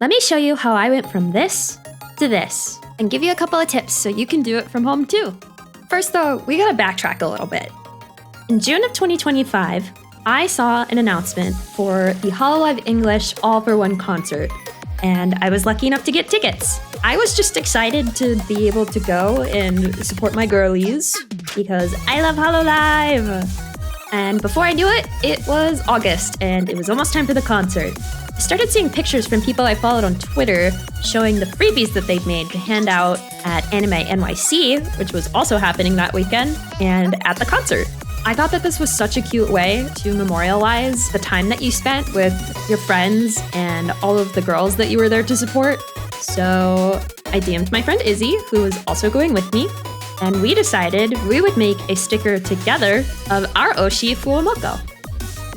Let me show you how I went from this to this and give you a couple of tips so you can do it from home too. First though, we gotta backtrack a little bit. In June of 2025, I saw an announcement for the Hololive English All for One concert, and I was lucky enough to get tickets. I was just excited to be able to go and support my girlies because I love Hololive. And before I knew it, it was August and it was almost time for the concert. I started seeing pictures from people I followed on Twitter showing the freebies that they'd made to hand out at Anime NYC, which was also happening that weekend, and at the concert. I thought that this was such a cute way to memorialize the time that you spent with your friends and all of the girls that you were there to support. So I DM'd my friend Izzy, who was also going with me, and we decided we would make a sticker together of our Oshi Fuomoko.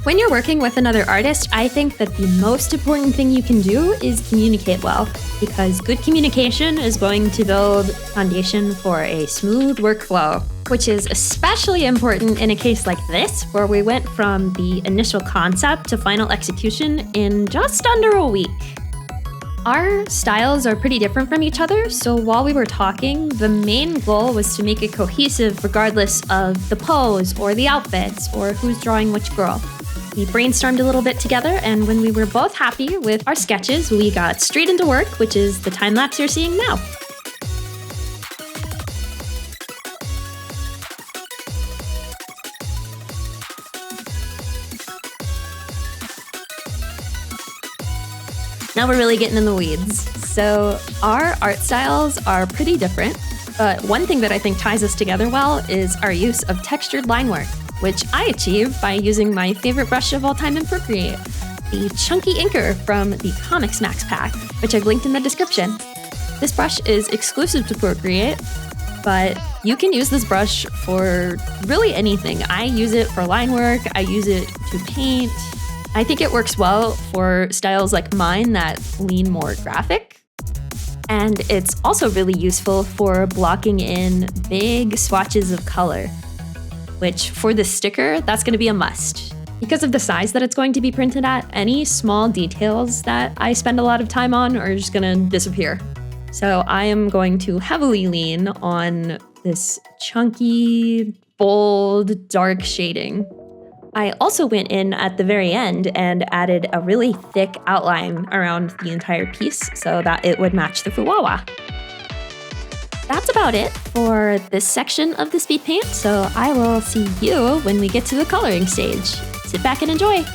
When you're working with another artist, I think that the most important thing you can do is communicate well, because good communication is going to build foundation for a smooth workflow, which is especially important in a case like this, where we went from the initial concept to final execution in just under a week. Our styles are pretty different from each other, so while we were talking, the main goal was to make it cohesive regardless of the pose or the outfits or who's drawing which girl. We brainstormed a little bit together, and when we were both happy with our sketches, we got straight into work, which is the time-lapse you're seeing now. Now we're really getting in the weeds. So our art styles are pretty different, but one thing that I think ties us together well is our use of textured line work, which I achieve by using my favorite brush of all time in Procreate, the Chunky Inker from the Comics Max pack, which I've linked in the description. This brush is exclusive to Procreate, but you can use this brush for really anything. I use it for line work, I use it to paint. I think it works well for styles like mine that lean more graphic. And it's also really useful for blocking in big swatches of color, which for this sticker, that's going to be a must. Because of the size that it's going to be printed at, any small details that I spend a lot of time on are just going to disappear. So I am going to heavily lean on this chunky, bold, dark shading. I also went in at the very end and added a really thick outline around the entire piece so that it would match the fuwawa. That's about it for this section of the speed paint, so I will see you when we get to the coloring stage. Sit back and enjoy!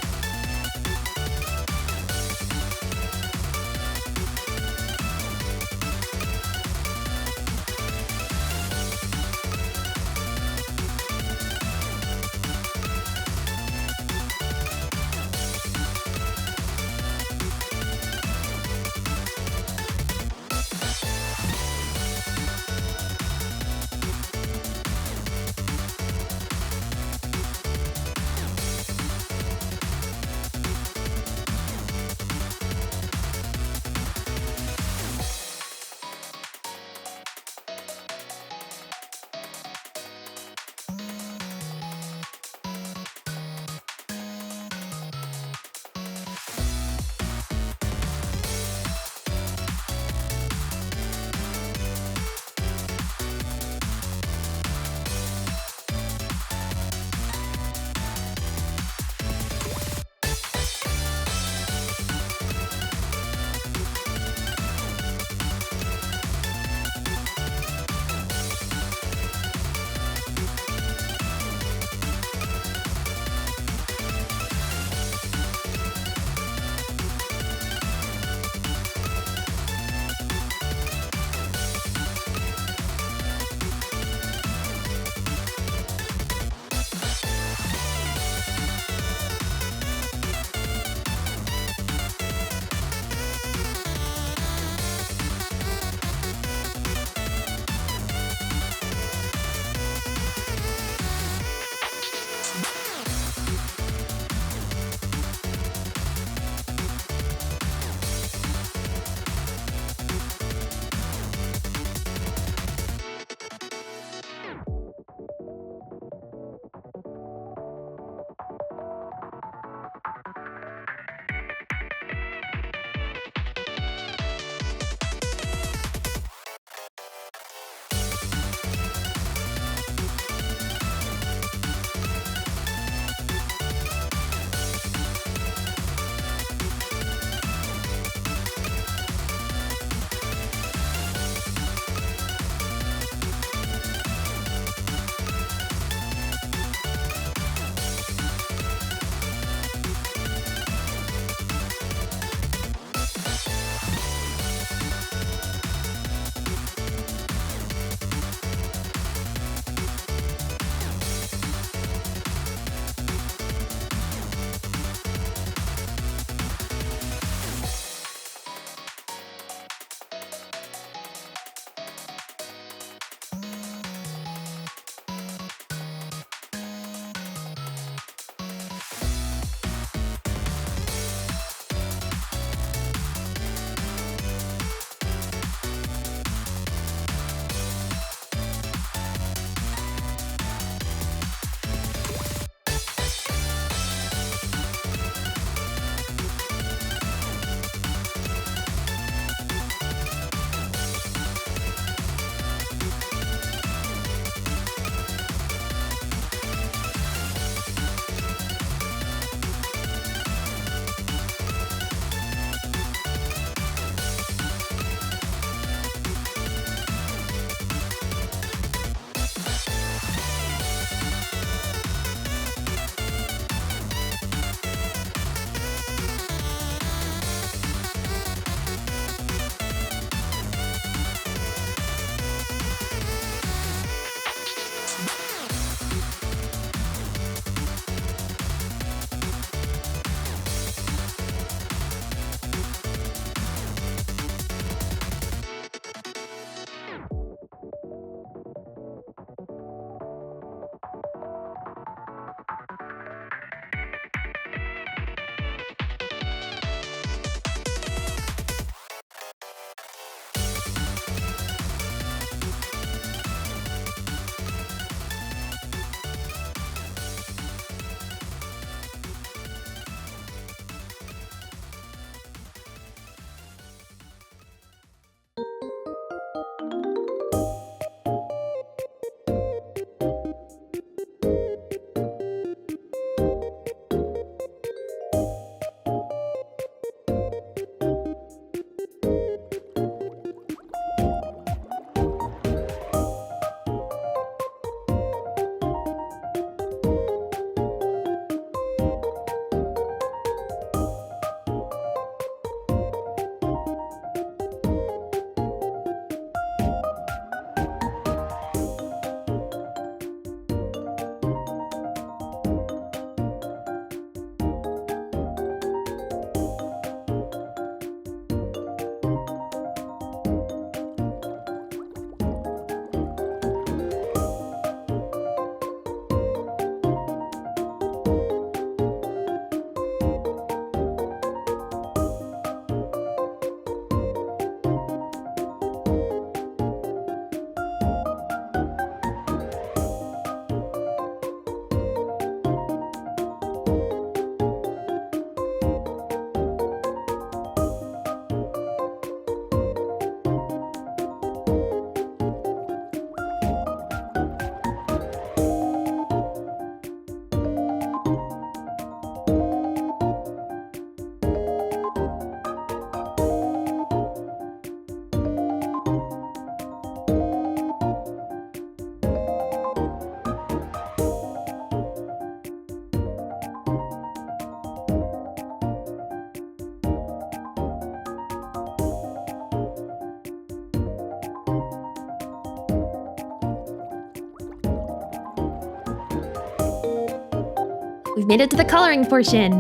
we've made it to the coloring portion.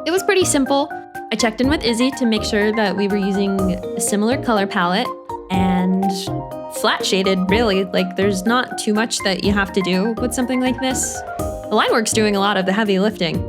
It was pretty simple. I checked in with Izzy to make sure that we were using a similar color palette and flat shaded, really. Like, there's not too much that you have to do with something like this. The line work's doing a lot of the heavy lifting.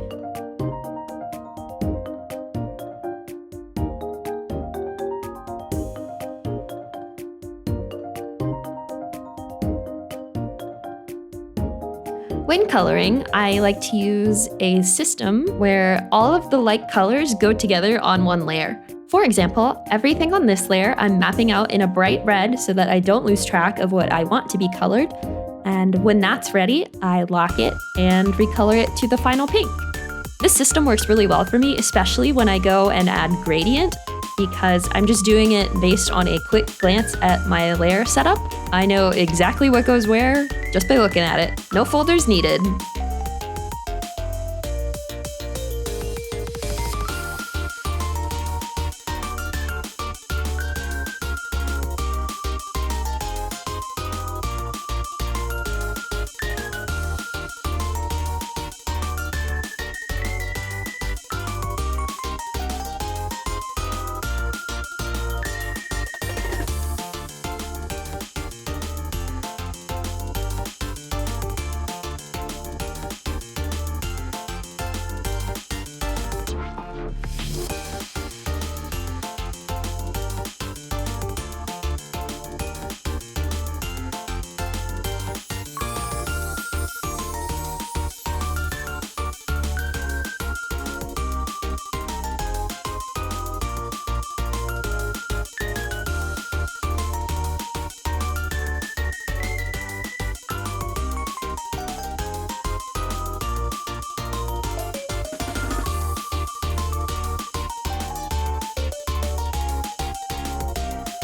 When coloring, I like to use a system where all of the light colors go together on one layer. For example, everything on this layer I'm mapping out in a bright red so that I don't lose track of what I want to be colored. And when that's ready, I lock it and recolor it to the final pink. This system works really well for me, especially when I go and add gradient, because I'm just doing it based on a quick glance at my layer setup. I know exactly what goes where just by looking at it. No folders needed.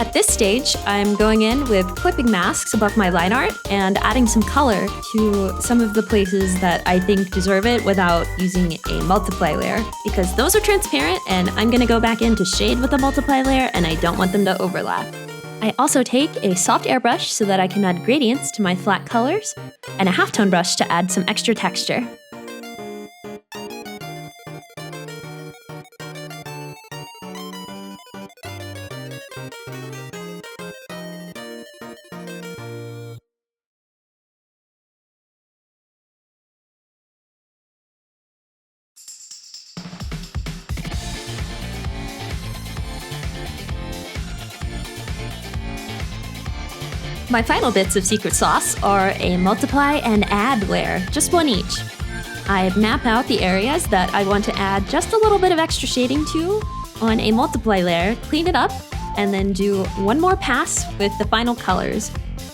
At this stage, I'm going in with clipping masks above my line art and adding some color to some of the places that I think deserve it without using a multiply layer, because those are transparent and I'm gonna go back in to shade with a multiply layer and I don't want them to overlap. I also take a soft airbrush so that I can add gradients to my flat colors and a halftone brush to add some extra texture. My final bits of secret sauce are a multiply and add layer, just one each. I map out the areas that I want to add just a little bit of extra shading to on a multiply layer, clean it up, and then do one more pass with the final colors.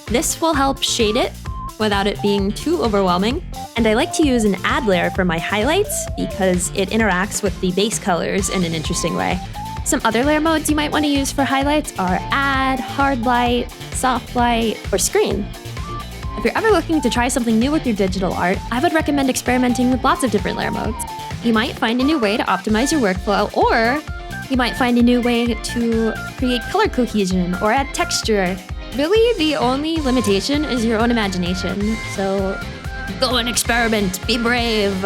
This will help shade it without it being too overwhelming. And I like to use an add layer for my highlights because it interacts with the base colors in an interesting way. Some other layer modes you might want to use for highlights are add, hard light, soft light, or screen. If you're ever looking to try something new with your digital art, I would recommend experimenting with lots of different layer modes. You might find a new way to optimize your workflow, or you might find a new way to create color cohesion or add texture. Really, the only limitation is your own imagination, so go and experiment, be brave.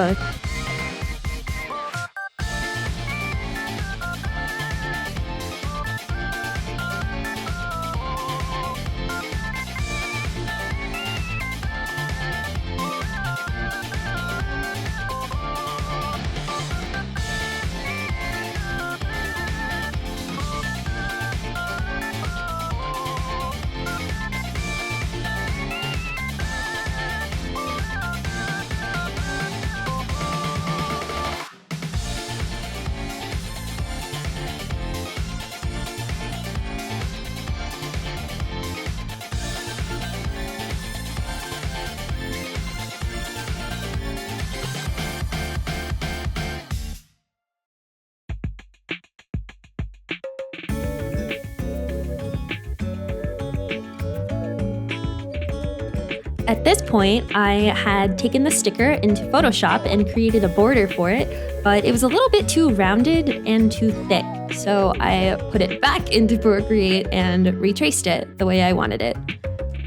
At this point, I had taken the sticker into Photoshop and created a border for it, but it was a little bit too rounded and too thick. So I put it back into Procreate and retraced it the way I wanted it.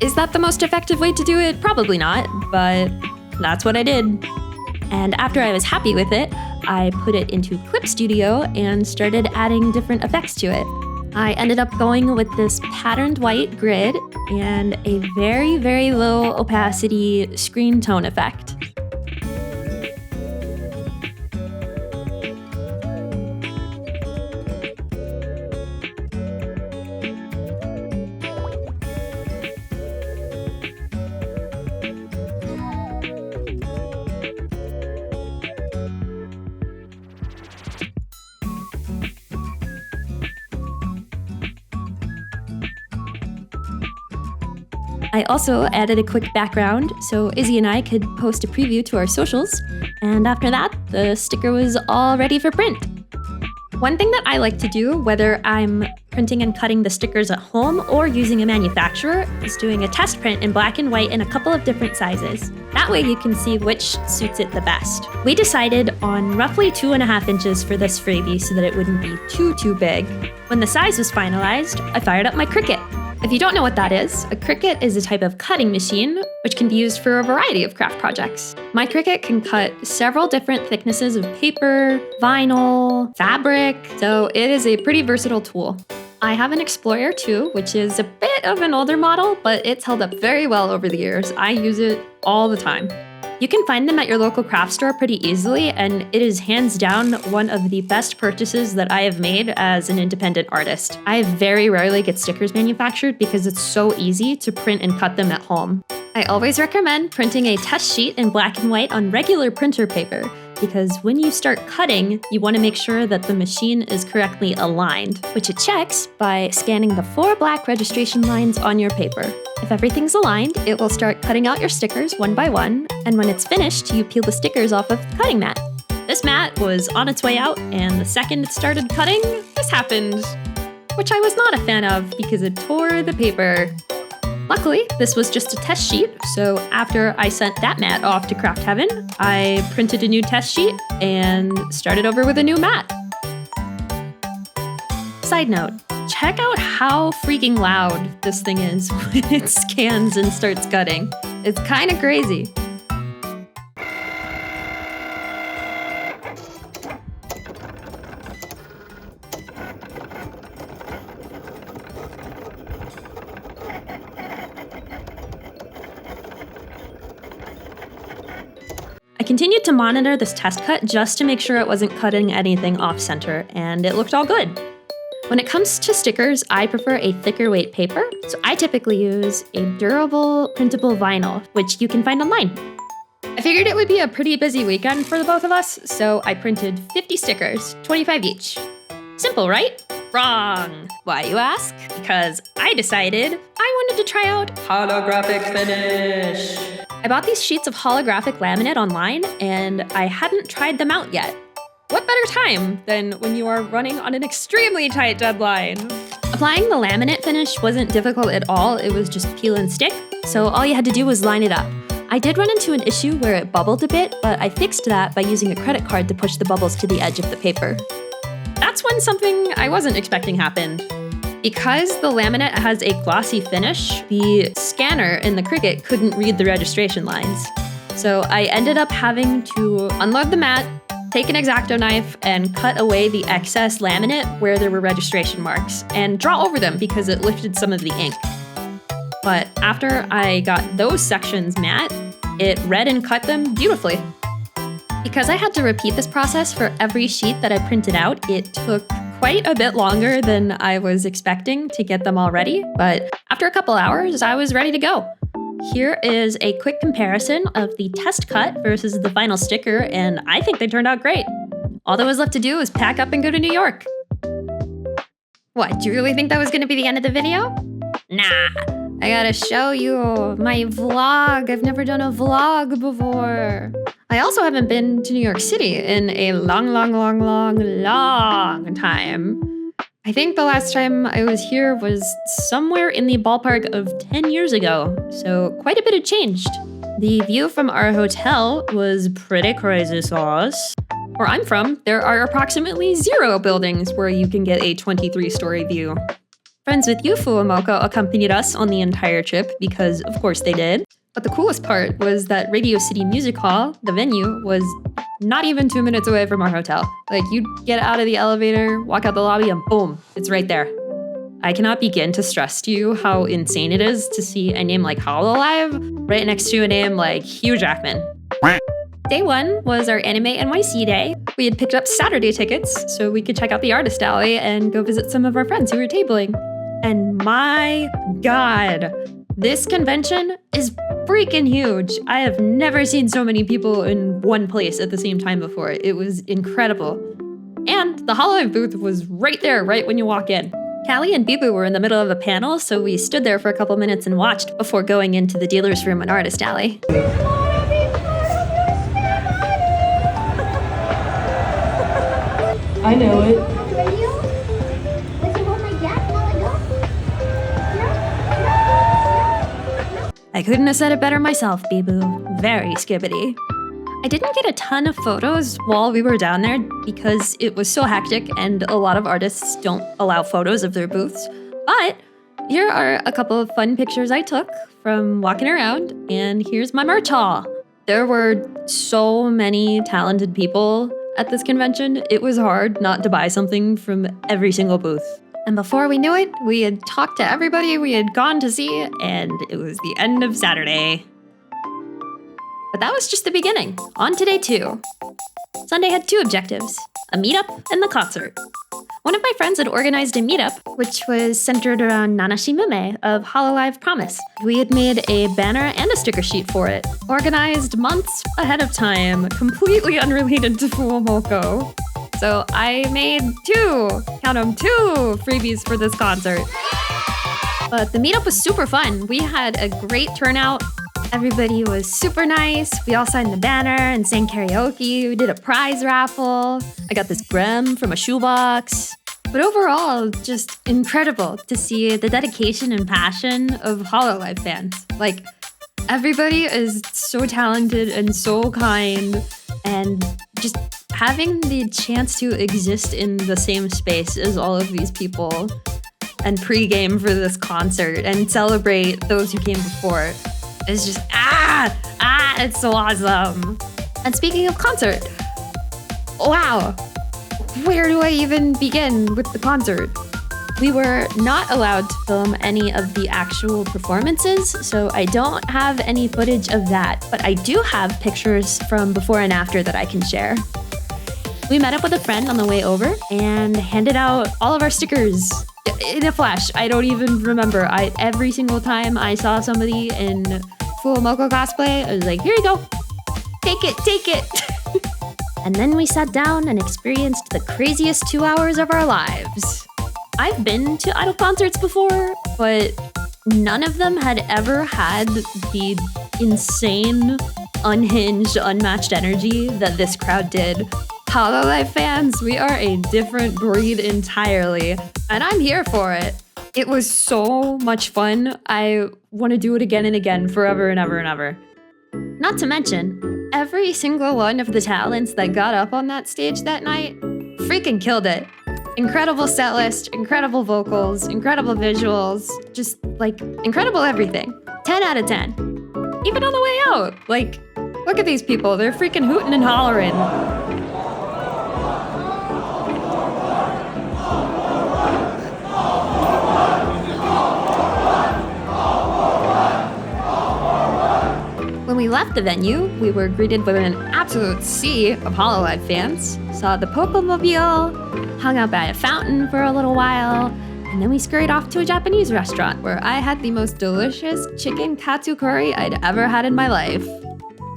Is that the most effective way to do it? Probably not, but that's what I did. And after I was happy with it, I put it into Clip Studio and started adding different effects to it. I ended up going with this patterned white grid and a very, very low opacity screen tone effect. I also added a quick background so Izzy and I could post a preview to our socials, and after that, the sticker was all ready for print. One thing that I like to do, whether I'm printing and cutting the stickers at home or using a manufacturer, is doing a test print in black and white in a couple of different sizes. That way you can see which suits it the best. We decided on roughly 2.5 inches for this freebie so that it wouldn't be too big. When the size was finalized, I fired up my Cricut. If you don't know what that is, a Cricut is a type of cutting machine which can be used for a variety of craft projects. My Cricut can cut several different thicknesses of paper, vinyl, fabric, so it is a pretty versatile tool. I have an Explorer too, which is a bit of an older model, but it's held up very well over the years. I use it all the time. You can find them at your local craft store pretty easily, and it is hands down one of the best purchases that I have made as an independent artist. I very rarely get stickers manufactured because it's so easy to print and cut them at home. I always recommend printing a test sheet in black and white on regular printer paper, because when you start cutting, you want to make sure that the machine is correctly aligned, which it checks by scanning the 4 black registration lines on your paper. If everything's aligned, it will start cutting out your stickers one by one, and when it's finished, you peel the stickers off of the cutting mat. This mat was on its way out, and the second it started cutting, this happened, which I was not a fan of because it tore the paper. Luckily, this was just a test sheet, so after I sent that mat off to Craft Heaven, I printed a new test sheet and started over with a new mat. Side note, check out how freaking loud this thing is when it scans and starts cutting. It's kind of crazy. I continued to monitor this test cut just to make sure it wasn't cutting anything off-center, and it looked all good. When it comes to stickers, I prefer a thicker weight paper, so I typically use a durable printable vinyl, which you can find online. I figured it would be a pretty busy weekend for the both of us, so I printed 50 stickers, 25 each. Simple, right? Wrong. Why, you ask? Because I decided I wanted to try out holographic finish. I bought these sheets of holographic laminate online, and I hadn't tried them out yet. What better time than when you are running on an extremely tight deadline? Applying the laminate finish wasn't difficult at all, it was just peel and stick, so all you had to do was line it up. I did run into an issue where it bubbled a bit, but I fixed that by using a credit card to push the bubbles to the edge of the paper. That's when something I wasn't expecting happened. Because the laminate has a glossy finish, the scanner in the Cricut couldn't read the registration lines. So I ended up having to unload the mat, take an X-Acto knife, and cut away the excess laminate where there were registration marks, and draw over them because it lifted some of the ink. But after I got those sections matte, it read and cut them beautifully. Because I had to repeat this process for every sheet that I printed out, it took quite a bit longer than I was expecting to get them all ready, but after a couple hours, I was ready to go. Here is a quick comparison of the test cut versus the final sticker, and I think they turned out great. All that was left to do was pack up and go to New York. What, do you really think that was gonna be the end of the video? Nah, I gotta show you my vlog. I've never done a vlog before. I also haven't been to New York City in a long time. I think the last time I was here was somewhere in the ballpark of 10 years ago, so quite a bit had changed. The view from our hotel was pretty crazy sauce. Where I'm from, there are approximately 0 buildings where you can get a 23-story view. Friends with you, Fuamoko, accompanied us on the entire trip because, of course, they did. But the coolest part was that Radio City Music Hall, the venue, was not even 2 minutes away from our hotel. Like, you'd get out of the elevator, walk out the lobby, and boom, it's right there. I cannot begin to stress to you how insane it is to see a name like hololive right next to a name like Hugh Jackman. Day one was our Anime NYC day. We had picked up Saturday tickets so we could check out the artist alley and go visit some of our friends who were tabling. And my God, this convention is freaking huge. I have never seen so many people in one place at the same time before. It was incredible. And the hololive booth was right there, right when you walk in. Callie and Bibu were in the middle of a panel, so we stood there for a couple minutes and watched before going into the dealer's room and artist alley. I know it. I couldn't have said it better myself, Bibu. Very skibbity. I didn't get a ton of photos while we were down there because it was so hectic and a lot of artists don't allow photos of their booths. But here are a couple of fun pictures I took from walking around, and here's my merch haul. There were so many talented people at this convention. It was hard not to buy something from every single booth. And before we knew it, we had talked to everybody we had gone to see, and it was the end of Saturday. But that was just the beginning. On to day two. Sunday had two objectives, a meetup and the concert. One of my friends had organized a meetup, which was centered around Nanashi Mume of Hololive Promise. We had made a banner and a sticker sheet for it, organized months ahead of time, completely unrelated to mococo. So I made two freebies for this concert. But the meetup was super fun. We had a great turnout. Everybody was super nice. We all signed the banner and sang karaoke. We did a prize raffle. I got this grem from a shoebox. But overall, just incredible to see the dedication and passion of hololive fans. Like, everybody is so talented and so kind, and just having the chance to exist in the same space as all of these people and pregame for this concert and celebrate those who came before is just, it's so awesome. And speaking of concert, wow, where do I even begin with the concert? We were not allowed to film any of the actual performances, so I don't have any footage of that, but I do have pictures from before and after that I can share. We met up with a friend on the way over and handed out all of our stickers in a flash. I don't even remember. Every single time I saw somebody in full mococo cosplay, I was like, here you go. Take it. And then we sat down and experienced the craziest 2 hours of our lives. I've been to idol concerts before, but none of them had ever had the insane, unhinged, unmatched energy that this crowd did. Hololive fans, we are a different breed entirely, and I'm here for it. It was so much fun. I want to do it again and again, forever and ever and ever. Not to mention, every single one of the talents that got up on that stage that night freaking killed it. Incredible set list, incredible vocals, incredible visuals, just like incredible everything. 10 out of 10. Even on the way out, like, look at these people, they're freaking hooting and hollering. When we left the venue, we were greeted with an absolute sea of hololive fans, saw the Popo-mobile, hung out by a fountain for a little while, and then we scurried off to a Japanese restaurant where I had the most delicious chicken katsu curry I'd ever had in my life.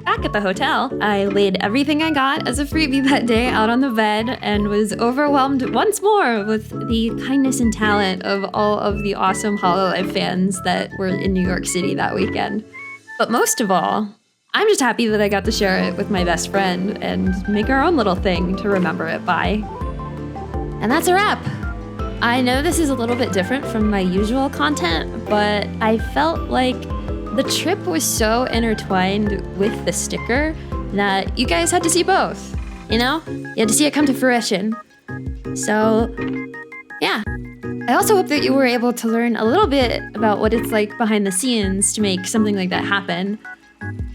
Back at the hotel, I laid everything I got as a freebie that day out on the bed and was overwhelmed once more with the kindness and talent of all of the awesome hololive fans that were in New York City that weekend. But most of all, I'm just happy that I got to share it with my best friend and make our own little thing to remember it by. And that's a wrap. I know this is a little bit different from my usual content, but I felt like the trip was so intertwined with the sticker that you guys had to see both, you know? You had to see it come to fruition. So, yeah. I also hope that you were able to learn a little bit about what it's like behind the scenes to make something like that happen.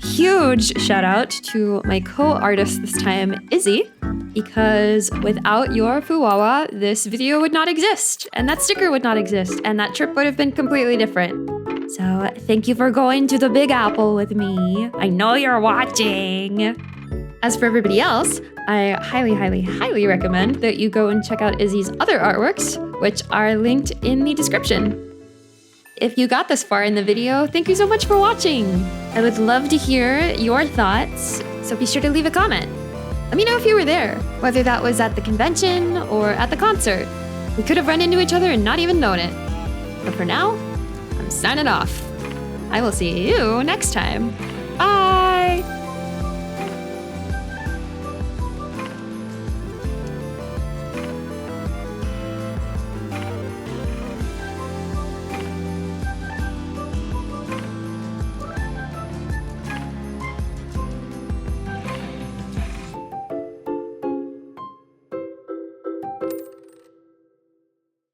Huge shout out to my co-artist this time, Izzy, because without your fuwawa, this video would not exist, and that sticker would not exist, and that trip would have been completely different. So thank you for going to the Big Apple with me. I know you're watching. As for everybody else, I highly, highly, highly recommend that you go and check out Izzy's other artworks, which are linked in the description. If you got this far in the video, thank you so much for watching. I would love to hear your thoughts, so be sure to leave a comment. Let me know if you were there, whether that was at the convention or at the concert. We could have run into each other and not even known it. But for now, I'm signing off. I will see you next time. Bye!